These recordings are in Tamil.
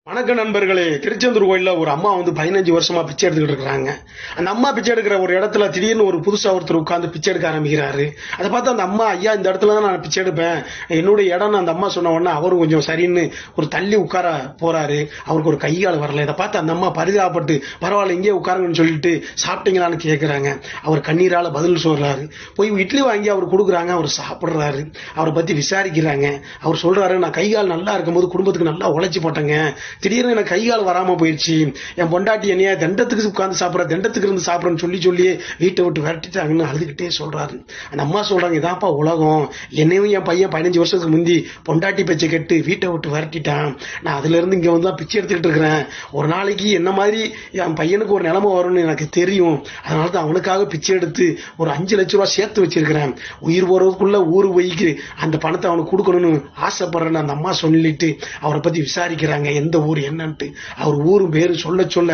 வணக்கம் நண்பர்களே. திருச்செந்தூர் கோயில்ல ஒரு அம்மா 15 வருஷமா பிச்சை எடுத்துக்கிட்டு இருக்காங்க. அந்த அம்மா பிச்சை எடுக்கிற ஒரு இடத்துல திடீர்னு ஒரு புதுசா ஒருத்தர் உட்கார்ந்து பிச்சை எடுக்க ஆரம்பிக்கிறாரு. அதை பார்த்து அந்த அம்மா, ஐயா இந்த இடத்துல தான் நான் பிச்சை எடுப்பேன், என்னுடைய இடம்னு அந்த அம்மா சொன்ன உடனே அவரும் கொஞ்சம் சரின்னு ஒரு தள்ளி உட்கார போறாரு. அவருக்கு ஒரு கையால் வரல. இதை பார்த்து அந்த அம்மா பரிதாபப்பட்டு, பரவாயில்ல இங்கே உட்காருங்கன்னு சொல்லிட்டு சாப்பிட்டீங்களான்னு கேட்கிறாங்க. அவர் கண்ணீரால பதில் சொல்றாரு. போய் இட்லி வாங்கி அவர் கொடுக்குறாங்க. அவர் சாப்பிடுறாரு. அவரை பத்தி விசாரிக்கிறாங்க. அவர் சொல்றாரு, நான் கைகால் நல்லா இருக்கும்போது குடும்பத்துக்கு நல்லா உழைச்சி போட்டேங்க, திடீர்னு எனக்கு கைகால் வராம போயிடுச்சு, என் பொண்டாட்டி என்னைய தண்டத்துக்கு உட்கார்ந்து சாப்பிட்ற, தண்டத்துக்கு இருந்து சாப்பிட்றேன்னு சொல்லியே வீட்டை விட்டு விரட்டிட்டாங்கன்னு அழுதுகிட்டே சொல்றாரு. அந்த அம்மா சொல்றாங்க, இதாப்பா உலகம், என்னையும் என் பையன் 15 வருஷத்துக்கு முந்தி பொண்டாட்டி பேச்சை கெட்டு வீட்டை விட்டு விரட்டிட்டான். நான் அதுல இருந்து இங்க வந்து பிச்சை எடுத்துக்கிட்டு இருக்கிறேன். ஒரு நாளைக்கு என்ன மாதிரி என் பையனுக்கு ஒரு நிலைமை வரும்னு எனக்கு தெரியும். அதனால தான் அவனுக்காக பிச்சை எடுத்து ஒரு 5 லட்சம் ரூபாய் சேர்த்து வச்சிருக்கிறேன். உயிர் போறதுக்குள்ள ஊரு போய்க்கு அந்த பணத்தை அவனுக்கு கொடுக்கணும்னு ஆசைப்படுறேன்னு அந்த அம்மா சொல்லிட்டு அவரை பத்தி விசாரிக்கிறாங்க. எந்த ஊர் என்னன்ட்டு. அவர் ஊரு பேரு சொல்ல சொல்ல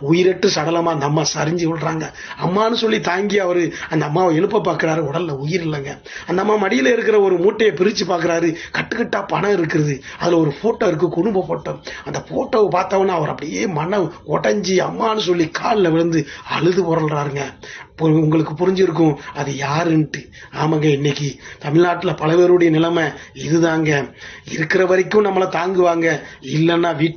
உயிரட்டு சடலமா அந்த அம்மா சரிஞ்சு விடுறாங்க. அம்மான்னு சொல்லி தாங்கி அவரு அந்த அம்மாவை எழுப்ப பாக்குறாரு. உடல்ல உயிர் இல்லைங்க. அந்த அம்மா மடியில இருக்கிற ஒரு மூட்டையை பிரிச்சு பாக்குறாரு. கட்டுக்கட்டா பணம் இருக்குது. அதுல ஒரு போட்டோ இருக்கு, குடும்ப போட்டோ. அந்த போட்டோவை பார்த்தவன அவர் அப்படியே மனம் உடஞ்சி அம்மான்னு சொல்லி காலில் விழுந்து அழுது புரள்றாருங்க. உங்களுக்கு புரிஞ்சிருக்கும் அது யாருன்ட்டு. ஆமாங்க, இன்னைக்கு தமிழ்நாட்டில் பல பேருடைய நிலைமை இதுதாங்க. இருக்கிற வரைக்கும் நம்மளை தாங்குவாங்க, இல்லைன்னா வீட்டு